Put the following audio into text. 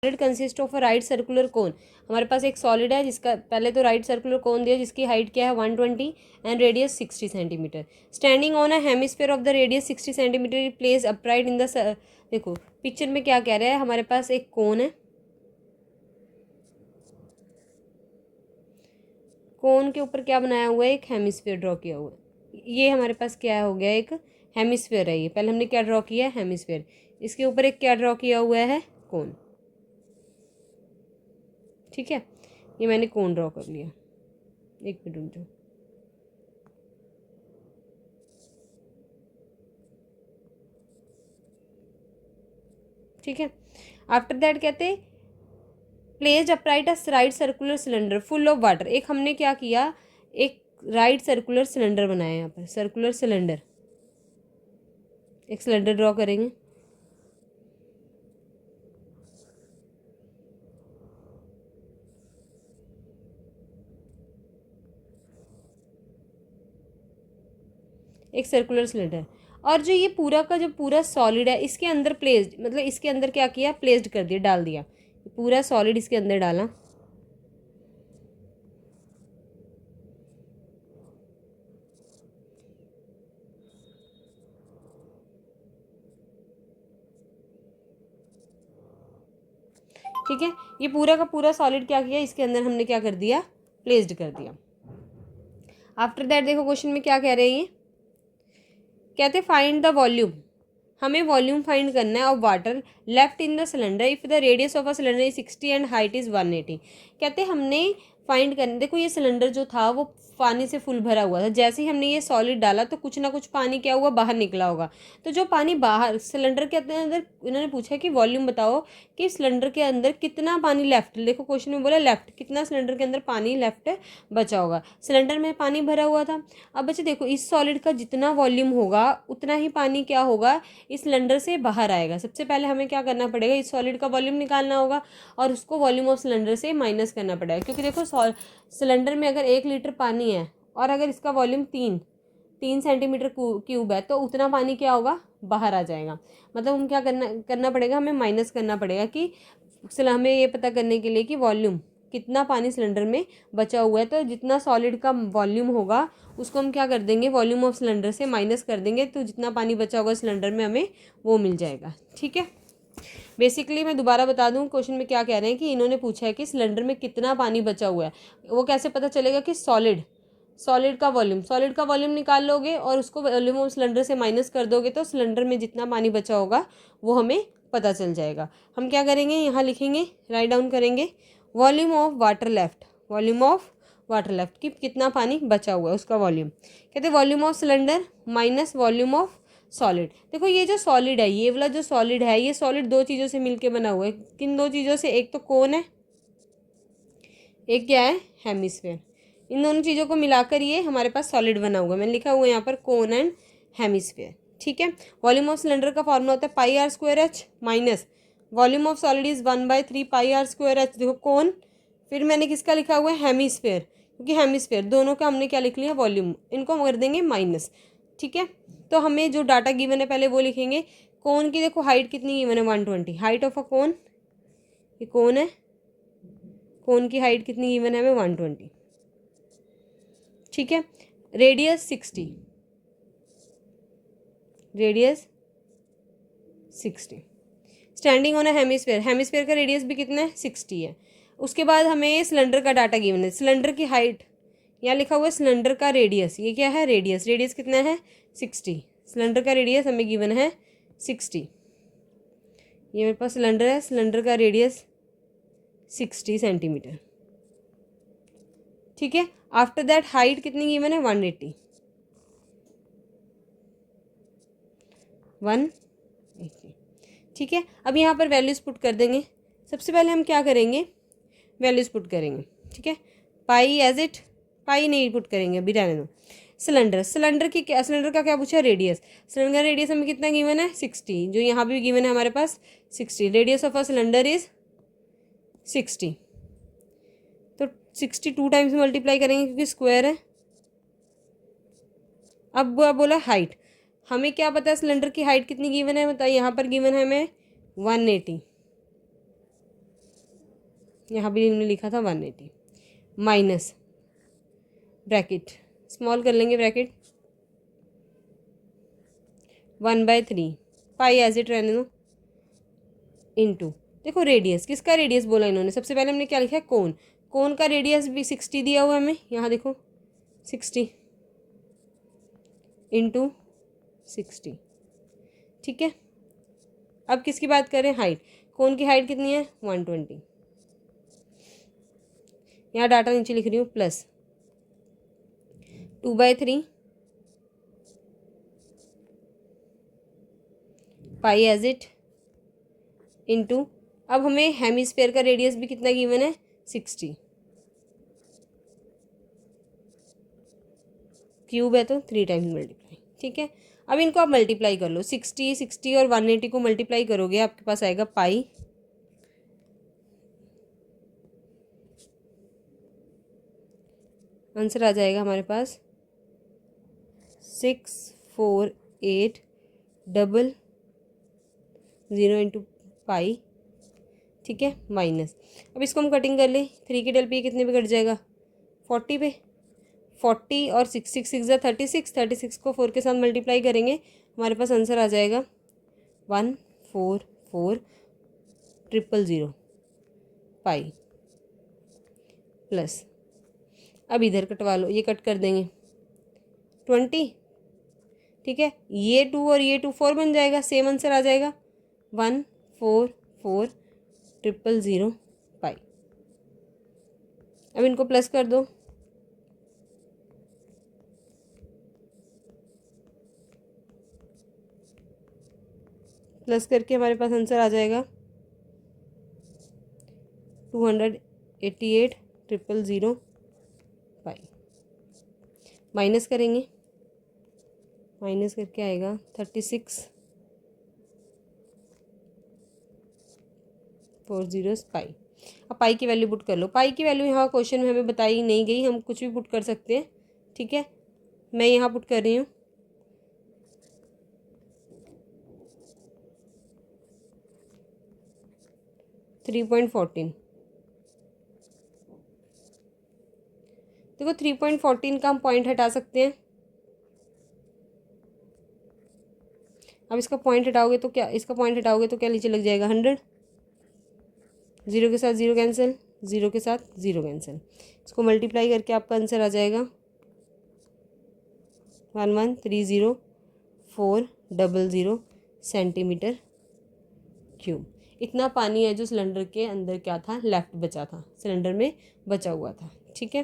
Solid consist of a right circular cone. हमारे पास एक solid है जिसका पहले तो राइट सर्कुलर कोन दिया जिसकी हाइट क्या है 120 and radius 60 centimetre. Standing on a hemisphere of the radius 60 centimetre place upright in the, देखो पिक्चर में क्या कह रहा है, हमारे पास एक कोन है, कोन के ऊपर क्या बनाया हुआ है, एक हेमिस्फीयर ड्रॉ किया हुआ है। ये हमारे पास क्या हो गया, एक हेमिस्फीयर है। ये पहले हमने क्या ड्रॉ किया है, हेमिस्फीयर। इसके ऊपर एक क्या ड्रॉ किया हुआ है, कोन। ठीक है, ये मैंने कोन ड्रॉ कर लिया। एक मिनट रुक जाओ। ठीक है, आफ्टर दैट कहते placed upright a right circular cylinder full of water. एक हमने क्या किया, एक राइट सर्कुलर सिलेंडर बनाया। यहाँ पर सर्कुलर सिलेंडर, एक सिलेंडर ड्रॉ करेंगे। एक सर्कुलर सिलेंडर, और जो ये पूरा का जो पूरा सॉलिड है इसके अंदर प्लेस्ड, मतलब इसके अंदर क्या किया, प्लेस्ड कर दिया, डाल दिया पूरा सॉलिड इसके अंदर डाला। ठीक है, ये पूरा का पूरा सॉलिड क्या किया, इसके अंदर हमने क्या कर दिया, प्लेस्ड कर दिया। आफ्टर दैट देखो क्वेश्चन में क्या कह रहे हैं, ये कहते फाइंड द वॉल्यूम। हमें वॉल्यूम फाइंड करना है of water left in the cylinder if the radius of a cylinder is 60 and height is 180। कहते हमने फाइंड करना, देखो ये सिलेंडर जो था वो पानी से फुल भरा हुआ था। जैसे ही हमने ये सॉलिड डाला तो कुछ ना कुछ पानी क्या हुआ, बाहर निकला होगा। तो जो पानी बाहर सिलेंडर के अंदर, इन्होंने पूछा कि वॉल्यूम बताओ कि सिलेंडर के अंदर कितना पानी लेफ्ट, देखो क्वेश्चन में बोला लेफ्ट, कितना सिलेंडर के अंदर पानी लेफ्ट बचा होगा। सिलेंडर में पानी भरा हुआ था। अब बच्चे देखो इस सॉलिड का जितना वॉल्यूम होगा उतना ही पानी क्या होगा, इस सिलेंडर से बाहर आएगा। सबसे पहले हमें क्या करना पड़ेगा, इस सॉलिड का वॉल्यूम निकालना होगा और उसको वॉल्यूम ऑफ सिलेंडर से माइनस करना पड़ेगा। क्योंकि देखो सिलेंडर में अगर 1 लीटर पानी है और अगर इसका वॉल्यूम 3 सेंटीमीटर क्यूब है तो उतना पानी क्या होगा, बाहर आ जाएगा। मतलब हम क्या करना पड़ेगा, हमें माइनस करना पड़ेगा कि हमें ये पता करने के लिए कि वॉल्यूम कितना पानी सिलेंडर में बचा हुआ है। तो जितना सॉलिड का वॉल्यूम होगा उसको हम क्या कर देंगे, वॉल्यूम ऑफ सिलेंडर से माइनस कर देंगे, तो जितना पानी बचा होगा सिलेंडर में हमें वो मिल जाएगा। ठीक है, बेसिकली मैं दोबारा बता दूं क्वेश्चन में क्या कह रहे हैं कि इन्होंने पूछा है कि सिलेंडर में कितना पानी बचा हुआ है। वो कैसे पता चलेगा कि सॉलिड का वॉल्यूम निकाल लोगे और उसको वॉल्यूम ऑफ सिलेंडर से माइनस कर दोगे तो सिलेंडर में जितना पानी बचा होगा वो हमें पता चल जाएगा। हम क्या करेंगे, यहाँ लिखेंगे, राइट डाउन करेंगे वॉल्यूम ऑफ वाटर लेफ्ट कि कितना पानी बचा हुआ है उसका वॉल्यूम। कहते volume of cylinder minus volume of solid. देखो ये जो सॉलिड है, ये वाला जो सॉलिड है, ये सॉलिड 2 चीज़ों से मिलके बना हुआ है। किन 2 चीज़ों से, एक तो कोन है, एक क्या है, हेमिस्फीयर। इन दोनों चीज़ों को मिलाकर ये हमारे पास सॉलिड बना हुआ है। मैंने लिखा हुआ है यहाँ पर कोन एंड हेमिस्फीयर। ठीक है, वॉल्यूम ऑफ सिलेंडर का फॉर्मूला होता है πr² minus volume of solid is 1/3 πr²। देखो कोन, फिर मैंने किसका लिखा हुआ है, हेमिस्फीयर, क्योंकि हेमिस्फीयर दोनों का हमने क्या लिख लिया, वॉल्यूम, इनको कर देंगे माइनस। ठीक है, तो हमें जो डाटा गिवन है पहले वो लिखेंगे। कोन की देखो हाइट कितनी गिवन है, 120, हाइट ऑफ अ कोन, ये कोन है, कोन की हाइट कितनी गिवन है हमें, 120। ठीक है, radius 60, standing on a hemisphere का रेडियस भी कितना है, 60 है। उसके बाद हमें सिलेंडर का डाटा गिवन है, सिलेंडर की हाइट, यहाँ लिखा हुआ है सिलेंडर का रेडियस, ये क्या है, रेडियस कितना है, 60। सिलेंडर का रेडियस हमें गिवन है 60। ये मेरे पास सिलेंडर है, सिलेंडर का रेडियस 60 सेंटीमीटर। ठीक है, आफ्टर दैट हाइट कितनी गिवन है, 180। ठीक है, अब यहाँ पर वैल्यूज़ पुट कर देंगे। सबसे पहले हम क्या करेंगे, वैल्यूज़ पुट करेंगे। ठीक है, पाई एज इट, पाई नहीं पुट करेंगे, अभी रहने दो। सिलेंडर का क्या पूछा, रेडियस। सिलेंडर का रेडियस हमें कितना गिवन है, 60, जो यहाँ भी गिवन है हमारे पास 60। Radius of a cylinder is 60, तो 60 2 टाइम्स मल्टीप्लाई करेंगे क्योंकि स्क्वायर है। अब बोला हाइट, हमें क्या पता है सिलेंडर की हाइट कितनी गिवन है, बताइए। यहाँ पर गिवन है हमें 180, यहाँ भी हमने लिखा था 180 माइनस ब्रैकेट स्मॉल कर लेंगे ब्रैकेट 1/3 पाई एज इट रहने दो इनटू देखो रेडियस किसका रेडियस बोला इन्होंने सबसे पहले हमने क्या लिखा है कोन कोन का रेडियस भी 60 दिया हुआ है हमें यहाँ देखो 60 इंटू 60 ठीक है। अब किसकी बात करें हाइट कोन की हाइट कितनी है 120 यहाँ डाटा नीचे लिख रही हूँ plus 2/3 pi as it into अब हमें हेमिस्फेयर का रेडियस भी कितना गिवन है 60 क्यूब है तो 3 टाइम्स मल्टीप्लाई ठीक है। अब इनको आप मल्टीप्लाई कर लो 60 और 180 को मल्टीप्लाई करोगे आपके पास आएगा पाई आंसर आ जाएगा हमारे पास 64800 इंटू पाई ठीक है माइनस अब इसको हम कटिंग कर ले 3 की डल पे कितने पे कट जाएगा 40 पे 40 और 6 6 6 36 को 4 के साथ मल्टीप्लाई करेंगे हमारे पास आंसर आ जाएगा 144,000 पाई प्लस अब इधर कटवा लो ये कट कर देंगे 20 ठीक है ये 2 और ये 2 4 बन जाएगा सेम आंसर आ जाएगा 144,000 पाई। अब इनको प्लस कर दो प्लस करके हमारे पास आंसर आ जाएगा 288,000 पाई माइनस करेंगे माइनस करके आएगा 36,40 पाई। अब पाई की वैल्यू पुट कर लो पाई की वैल्यू यहाँ क्वेश्चन में हमें बताई नहीं गई हम कुछ भी पुट कर सकते हैं ठीक है मैं यहाँ पुट कर रही हूँ 3.14 देखो 3.14 का हम पॉइंट हटा सकते हैं अब इसका पॉइंट हटाओगे तो क्या इसका पॉइंट हटाओगे तो क्या नीचे लग जाएगा 100 0 के साथ 0 कैंसिल 0 के साथ 0 कैंसिल इसको मल्टीप्लाई करके आपका आंसर आ जाएगा 11,30,400 सेंटीमीटर क्यूब इतना पानी है जो सिलेंडर के अंदर क्या था लेफ्ट बचा था सिलेंडर में बचा हुआ था ठीक है।